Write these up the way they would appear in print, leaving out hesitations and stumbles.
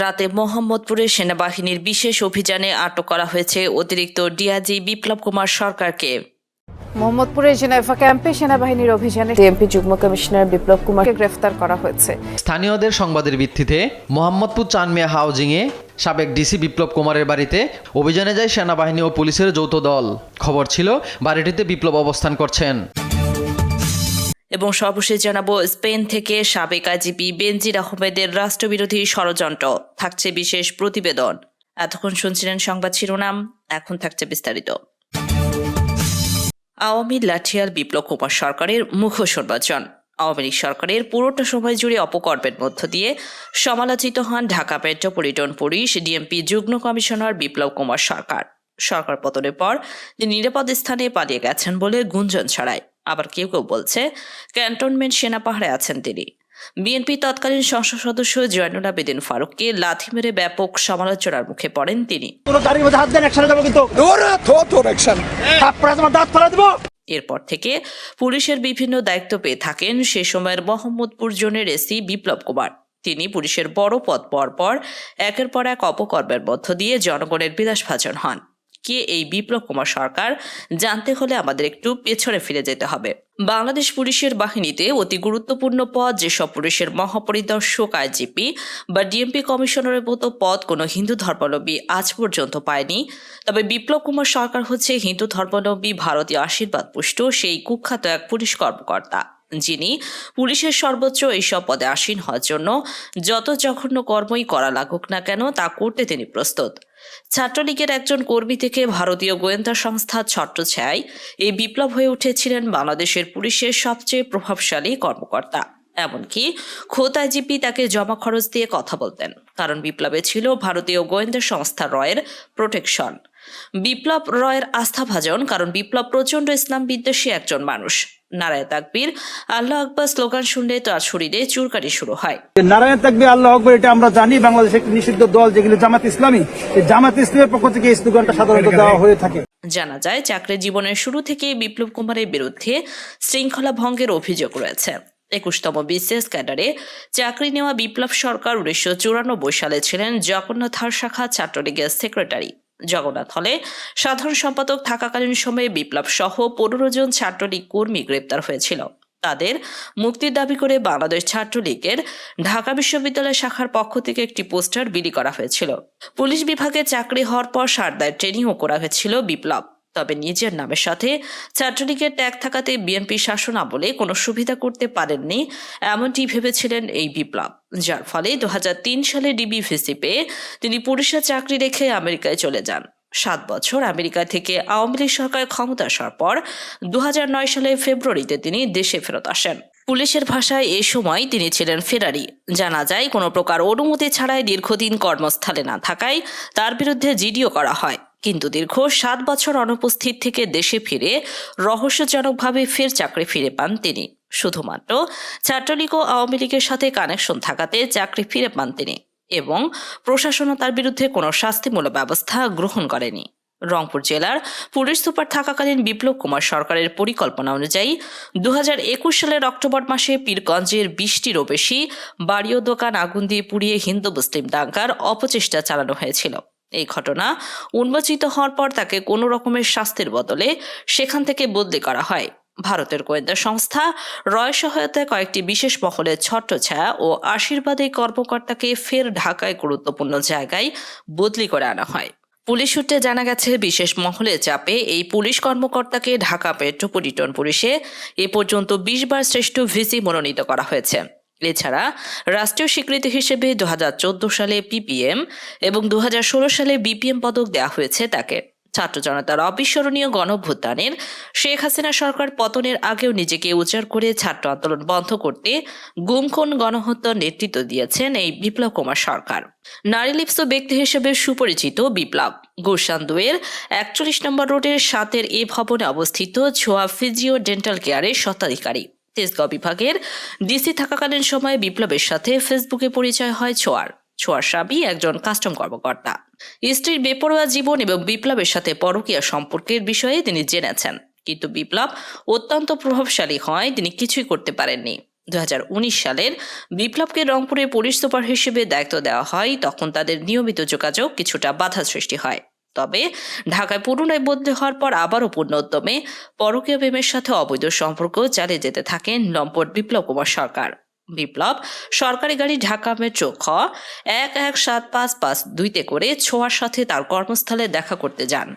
রাতে মোহাম্মদপুরে সেনাবাহিনীর বিশেষ অভিযানে আটক করা হয়েছে অতিরিক্ত ডিআইজি বিপ্লব কুমার সরকারকে। মোহাম্মদপুরের জেনেভা ক্যাম্পে সেনাবাহিনীর অভিযানে ডিএমপি যুগ্ম কমিশনার বিপ্লব কুমারকে গ্রেফতার করা হয়েছে। স্থানীয়দের সংবাদের ভিত্তিতে মোহাম্মদপুর চানমিয়া হাউজিংয়ে সাবেক ডিসি বিপ্লব কুমারের বাড়িতে অভিযানে যায় সেনাবাহিনী ও পুলিশের যৌথ দল। খবর ছিল বাড়িটিতে বিপ্লব অবস্থান করছেন। এবং সর্বশেষ জানাবো, স্পেন থেকে সাবেক আইজিপি বেনজির আহমেদের রাষ্ট্রবিরোধী ষড়যন্ত্র, থাকছে বিশেষ প্রতিবেদন। এতক্ষণ শুনছিলেন সংবাদ শিরোনাম, এখন থাকছে বিস্তারিত। আওয়ামী লাঠিয়াল বিপ্লব কুমার সরকারের মুখোশ উন্মোচন। আওয়ামী লীগ সরকারের পুরোটা সময় জুড়ে অপকর্মের মধ্য দিয়ে সমালোচিত হন ঢাকা মেট্রোপলিটন পুলিশ ডিএমপি যুগ্ম কমিশনার বিপ্লব কুমার সরকার। সরকার পতনের পর তিনি নিরাপদ স্থানে পালিয়ে গেছেন বলে গুঞ্জন ছড়ায়। আবার কেউ কেউ বলছে ক্যান্টনমেন্ট সেনা পাহাড়ে আছেন তিনি। বিএনপি তৎকালীন সংসদ সদস্য জয়নুল আবেদিন ফারুককে লাথি মেরে ব্যাপক সমালোচনার মুখে পড়েন তিনি। এরপর থেকে পুলিশের বিভিন্ন দায়িত্ব পেয়ে থাকেন সে সময়ের মোহাম্মদপুর জোনের এসি বিপ্লব কুমার। তিনি পুলিশের বড় পদ পর একের পর এক অপকর্মের মধ্য দিয়ে জনগণের বিলাসভাজন হন। কে এই বিপ্লব কুমার সরকার জানতে হলে আমাদের একটু পেছনে ফিরে যেতে হবে। বাংলাদেশ পুলিশের বাহিনীতে অতি গুরুত্বপূর্ণ পদ, যেসব পুলিশের মহাপরিদর্শক, আইজিপি বা ডিএমপি কমিশনারের মতো পদ কোনো হিন্দু ধর্মাবলম্বী আজ পর্যন্ত পায়নি। তবে বিপ্লব কুমার সরকার হচ্ছে হিন্দু ধর্মাবলম্বী ভারতীয় আশীর্বাদ পুষ্ট সেই কুখ্যাত এক পুলিশ কর্মকর্তা, যিনি পুলিশের সর্বোচ্চ এইসব পদে আসীন হওয়ার জন্য যত জঘন্য কর্মই করা লাগুক না কেন তা করতে তিনি প্রস্তুত। ছাত্রলীগের একজন কর্মী থেকে ভারতীয় গোয়েন্দা সংস্থা ছত্রছায়ায় এই বিপ্লব হয়ে উঠেছিলেন বাংলাদেশের পুলিশের সবচেয়ে প্রভাবশালী কর্মকর্তা। এমনকি খোদ আইজিপি তাকে জমা খরচ দিয়ে কথা বলতেন, কারণ বিপ্লবে ছিল ভারতীয় গোয়েন্দা সংস্থা রয়ের প্রোটেকশন। বিপ্লব রয়ের আস্থাভাজন, কারণ বিপ্লব প্রচণ্ড ইসলাম বিদ্বেষী একজন মানুষ। নারায়ে তাকবীর, আল্লাহ আকবার স্লোগান শুনলে তার শরীরে চুলকানি শুরু হয়। নারায়ে তাকবীর, আল্লাহ আকবার, এটা আমরা জানি বাংলাদেশে একটি নিষিদ্ধ দল যেগুলো জামাত ইসলামী, এই জামাত ইসলামের পক্ষ থেকে এই স্লোগানটা সাধারণত দেওয়া হয়ে থাকে। জানা যায়, চাকরি জীবনের শুরু থেকে বিপ্লব কুমারের বিরুদ্ধে শৃঙ্খলা ভঙ্গের অভিযোগ রয়েছে। 21তম বিসিএস ক্যাডারে চাকরি নেওয়া বিপ্লব সরকার 1994 সালে ছিলেন জগন্নাথ হল শাখা ছাত্রলীগের সেক্রেটারি। জগন্নাথ হলে সাধারণ সম্পাদক থাকাকালীন সময়ে বিপ্লব সহ 15 জন ছাত্রলীগ কর্মী গ্রেপ্তার হয়েছিল। তাদের মুক্তির দাবি করে বাংলাদেশ ছাত্রলীগের ঢাকা বিশ্ববিদ্যালয় শাখার পক্ষ থেকে একটি পোস্টার বিলি করা হয়েছিল। পুলিশ বিভাগে চাকরি হওয়ার পর সারদায় ট্রেনিংও করা হয়েছিল বিপ্লব। তবে নিজের নামের সাথে ছাত্রলীগের ট্যাগ থাকাতে বিএনপি শাসনামলে কোনো সুবিধা করতে পারেননি, এমনটি ভেবেছিলেন এই বিপ্লব। যার ফলে 2003 সালে ডিবি ভিসি পেয়ে তিনি পুলিশের চাকরি রেখে আমেরিকায় চলে যান। 7 বছর আমেরিকা থেকে আওয়ামী লীগ সরকার ক্ষমতা আসার পর 2009 সালে ফেব্রুয়ারিতে তিনি দেশে ফেরত আসেন। পুলিশের ভাষায় এ সময় তিনি ছিলেন ফেরারি। জানা যায়, কোনো প্রকার অনুমতি ছাড়াই দীর্ঘদিন কর্মস্থলে না থাকায় তার বিরুদ্ধে জিডিও করা হয়। কিন্তু দীর্ঘ 7 বছর অনুপস্থিত থেকে দেশে ফিরে রহস্যজনকভাবে ফের চাকরি ফিরে পান তিনি। শুধুমাত্র ছাত্রলীগ ও আওয়ামী লীগের সাথে কানেকশন থাকাতে চাকরি ফিরে পান তিনি, এবং প্রশাসনও তার বিরুদ্ধে কোনো শাস্তিমূলক ব্যবস্থা গ্রহণ করেনি। রংপুর জেলার পুলিশ সুপার থাকাকালীন বিপ্লব কুমার সরকারের পরিকল্পনা অনুযায়ী 2021 সালের অক্টোবর মাসে পীরগঞ্জের 20টিরও বেশি বাড়ি ও দোকান আগুন দিয়ে পুড়িয়ে হিন্দু মুসলিম দাঙ্গার অপচেষ্টা চালানো হয়েছিল। এই ঘটনা উন্মোচিত হওয়ার পর তাকে কোনো রকমের শাস্তির বদলে সেখান থেকে বদলি করা হয়। ভারতের গোয়েন্দা সংস্থা রয় সহায়তায় কয়েকটি বিশেষ মহলের ছত্রছায়া ও আশীর্বাদে কর্মকর্তাকে ফের ঢাকায় গুরুত্বপূর্ণ জায়গায় বদলি করে আনা হয়। পুলিশ সূত্রে জানা গেছে, বিশেষ মহলের চাপে এই পুলিশ কর্মকর্তাকে ঢাকা মেট্রোপলিটন পুলিশে এ পর্যন্ত 20 বার শ্রেষ্ঠ ভিসি মনোনীত করা হয়েছে। এছাড়া রাষ্ট্রীয় স্বীকৃতি হিসেবে 2014 সালে পিপিএম এবং 2016 সালে বিপিএম পদক দেওয়া হয়েছে তাকে। ছাত্র জনতার অবিস্মরণীয় গণঅভ্যুত্থানের শেখ হাসিনা সরকার পতনের আগেও নিজেকে উজাড় করে ছাত্র আন্দোলন বন্ধ করতে গুমখুন গণহত্যার নেতৃত্ব দিয়েছেন এই বিপ্লব কুমার সরকার। নারী লিপ্ত ব্যক্তি হিসেবে সুপরিচিত বিপ্লব গুলশান 2-এর 41 নম্বর রোডের 7-এর এ ভবনে অবস্থিত ছোয়া ফিজিও ডেন্টাল কেয়ারের স্বত্বাধিকারী। তেজগাঁও বিভাগের ডিসি থাকাকালীন সময়ে বিপ্লবের সাথে ফেসবুকে পরিচয় হয় ছোয়ার। স্বামী একজন কাস্টম কর্মকর্তা। স্ত্রীর বেপরোয়া জীবন এবং বিপ্লবের সাথে পরকীয়া সম্পর্কের বিষয়ে তিনি জেনেছেন, কিন্তু বিপ্লব অত্যন্ত প্রভাবশালী হয় তিনি কিছুই করতে পারেননি। 2019 সালের বিপ্লবকে রংপুরে পুলিশ সুপার হিসেবে দায়িত্ব দেওয়া হয়, তখন তাদের নিয়মিত যোগাযোগ কিছুটা বাধা সৃষ্টি হয়। তবে ঢাকায় পুনরায় বদলি হওয়ার পর আবারও পূর্ণ উদ্যমে পরকীয়া প্রেমের সাথে অবৈধ সম্পর্ক চালিয়ে যেতে থাকেন লম্পট বিপ্লব কুমার সরকার। বিপ্লব সরকারি গাড়ি ঢাকা মেট্রো খ 117552 করে ছোঁয়ার সাথে তার কর্মস্থলে দেখা করতে যান।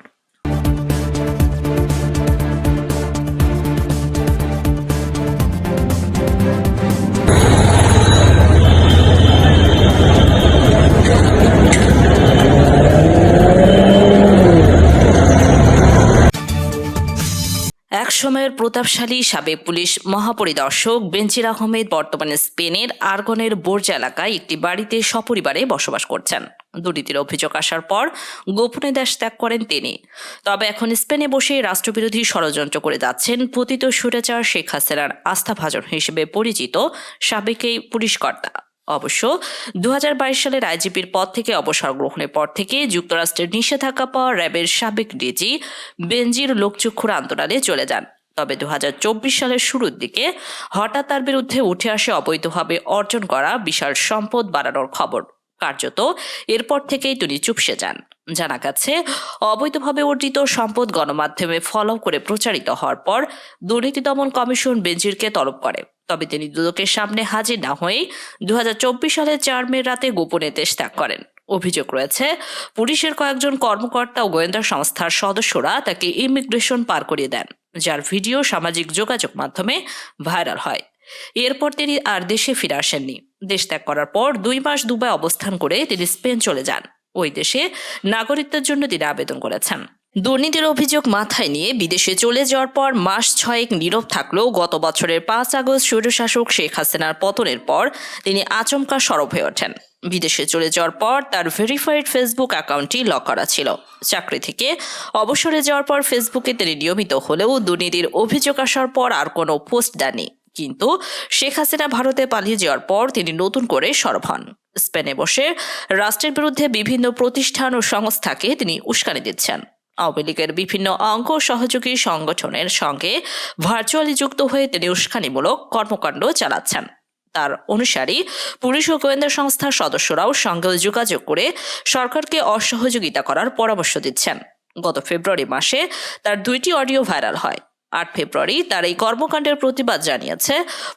এক সময়ের প্রতাপশালী সাবেক পুলিশ মহাপরিদর্শক বেনজির আহমেদ বর্তমানে স্পেনের আরগনের বোর্জা এলাকায় একটি বাড়িতে সপরিবারে বসবাস করছেন। দুর্নীতির অভিযোগ আসার পর গোপনে দেশ ত্যাগ করেন তিনি। তবে এখন স্পেনে বসে রাষ্ট্রবিরোধী ষড়যন্ত্র করে যাচ্ছেন পতিত স্বৈরাচার শেখ হাসিনার আস্থাভাজন হিসেবে পরিচিত সাবেক এই পুলিশ কর্তা। অবশ্য 2022 সালের আইজিপির পদ থেকে অবসর গ্রহণের পর থেকে যুক্তরাষ্ট্রের নিষেধাজ্ঞা পাওয়া র্যাবের সাবেক ডিজি বেনজির লোকচক্ষুর আন্দোলনে চলে যান। তবে 2024 সালের শুরুর দিকে হঠাৎ তার বিরুদ্ধে উঠে আসে অবৈধভাবে অর্জন করা বিশাল সম্পদ বাড়ানোর খবর। কার্যত এরপর থেকেই তিনি চুপসে যান। জানা গেছে, অবৈধভাবে অর্জিত সম্পদ গণমাধ্যমে ফলো করে প্রচারিত হওয়ার পর দুর্নীতি দমন কমিশন বেনজিরকে তলব করে। তবে তিনি দুদকের সামনে হাজির না হয়েই 2024 সালের 4 মে রাতে গোপনে দেশ ত্যাগ করেন। অভিযোগ রয়েছে, পুলিশের কয়েকজন কর্মকর্তা ও গোয়েন্দা সংস্থার সদস্যরা তাকে ইমিগ্রেশন পার করিয়ে দেন, যার ভিডিও সামাজিক যোগাযোগ মাধ্যমে ভাইরাল হয়। এরপর তিনি আর দেশে ফিরে আসেননি। দেশ ত্যাগ করার পর 2 মাস দুবাই অবস্থান করে তিনি স্পেন চলে যান। ওই দেশে নাগরিকত্বের জন্য তিনি আবেদন করেছেন। দুর্নীতির অভিযোগ মাথায় নিয়ে বিদেশে চলে যাওয়ার পর মাস 6 নীরব থাকলেও গত বছরের 5 আগস্ট স্বৈরশাসক শেখ হাসিনার পতনের পর তিনি আচমকা সরব হয়ে ওঠেন। বিদেশে চলে যাওয়ার পর তার ভেরিফাইড ফেসবুক অ্যাকাউন্টটি লক করা ছিল। চাকরি থেকে অবসরে যাওয়ার পর ফেসবুকে তিনি নিয়মিত হলেও দুর্নীতির অভিযোগ আসার পর আর কোনো পোস্ট দেননি। কিন্তু শেখ হাসিনা ভারতে পালিয়ে যাওয়ার পর তিনি নতুন করে সরব হন। স্পেনে বসে রাষ্ট্রের বিরুদ্ধে বিভিন্ন প্রতিষ্ঠান ও সংস্থাকে তিনি উস্কানি দিচ্ছেন। আওয়ামী লীগের বিভিন্ন অঙ্গ সহযোগী সংগঠনের সঙ্গে ভার্চুয়ালি যুক্ত হয়ে তিনি উস্কানিমূলক কর্মকাণ্ড চালাচ্ছেন। তার অনুসারী পুলিশ ও গোয়েন্দা সংস্থার সদস্যরাও সঙ্গে যোগাযোগ করে সরকারকে অসহযোগিতা করার পরামর্শ দিচ্ছেন। গত ফেব্রুয়ারি মাসে তার 2টি অডিও ভাইরাল হয়। 8 ফেব্রুয়ারি তার এই কর্মকাণ্ডের প্রতিবাদ জানিয়েছে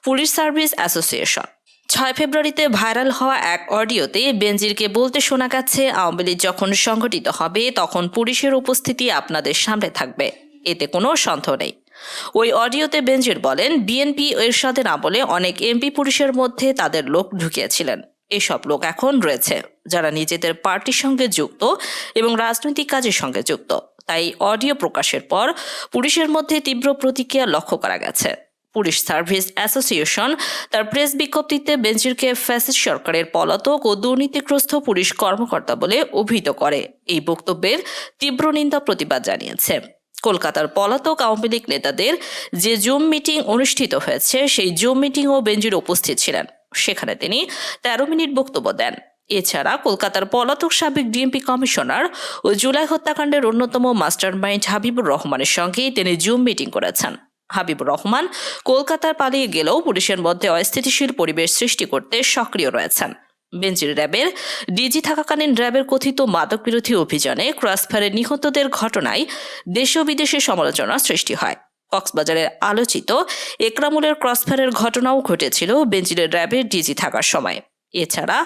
পুলিশ সার্ভিস অ্যাসোসিয়েশন। 6 ফেব্রুয়ারিতে ভাইরাল হওয়া এক অডিওতে বেনজিরকে বলতে শোনা গেছে, আওয়ামী লীগ যখন সংগঠিত হবে তখন পুলিশের উপস্থিতি আপনাদের সামনে থাকবে, এতে কোনো সন্দেহ নেই। ওই অডিওতে বেনজির বলেন, বিএনপি এরশাদের আমলে অনেক এমপি পুলিশের মধ্যে তাদের লোক ঢুকিয়েছিলেন। এসব লোক এখন রয়েছে যারা নিজেদের পার্টির সঙ্গে যুক্ত এবং রাজনৈতিক কাজের সঙ্গে যুক্ত। তাই অডিও প্রকাশের পর পুলিশের মধ্যে তীব্র প্রতিক্রিয়া লক্ষ্য করা গেছে। পুলিশ সার্ভিস অ্যাসোসিয়েশন তার প্রেস বিজ্ঞপ্তিতে বেনজিরকে ফ্যাসিস্ট সরকারের পলাতক ও দুর্নীতিগ্রস্ত পুলিশ কর্মকর্তা বলে অভিহিত করে। এই বক্তব্যের তীব্র নিন্দা প্রতিবাদ জানিয়েছে। কলকাতার পলাতক আওয়ামী লীগ নেতাদের যে জুম মিটিং অনুষ্ঠিত হয়েছে, সেই জুম মিটিংও বেনজির উপস্থিত ছিলেন। সেখানে তিনি 13 মিনিট বক্তব্য দেন। এছাড়া কলকাতার পলাতক সাবেক ডিএমপি কমিশনার ও জুলাই হত্যাকাণ্ডের অন্যতম মাস্টারমাইন্ড হাবিবুর রহমানের সঙ্গে তিনি জুম মিটিং করেছেন। হাবিবুর রহমান কলকাতায় পালিয়ে গেলেও পুলিশের মধ্যে অস্থিতিশীল পরিবেশ সৃষ্টি করতে সক্রিয় রয়েছেন। বেনজির র্যাবের ডিজি থাকাকালীন র্যাবের কথিত মাদক বিরোধী অভিযানে ক্রসফায়ারে নিহতদের ঘটনায় দেশে ও বিদেশে সমালোচনা সৃষ্টি হয়। কক্সবাজারের আলোচিত একরামুলের ক্রসফায়ারের ঘটনাও ঘটেছিল বেনজিরের র্যাবের ডিজি থাকার সময়। এছাড়া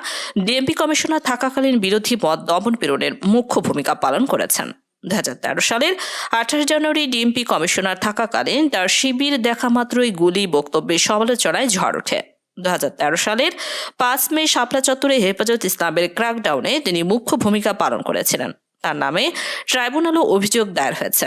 ডিএমপি কমিশনার থাকাকালীন বিরোধী মত দমন পীড়নের মুখ্য ভূমিকা পালন করেছেন। 2013 সালের 28 জানুয়ারি ডিএমপি কমিশনার থাকাকালীন তার শিবির দেখা মাত্রই গুলি বক্তব্যের সমালোচনায় ঝড় ওঠে। 2013 সালের 5 মে শাপলা চত্বরে হেফাজত ইসলামের ক্র্যাকডাউনে তিনি মুখ্য ভূমিকা পালন করেছিলেন। তার নামে ট্রাইব্যুনালও অভিযোগ দায়ের হয়েছে।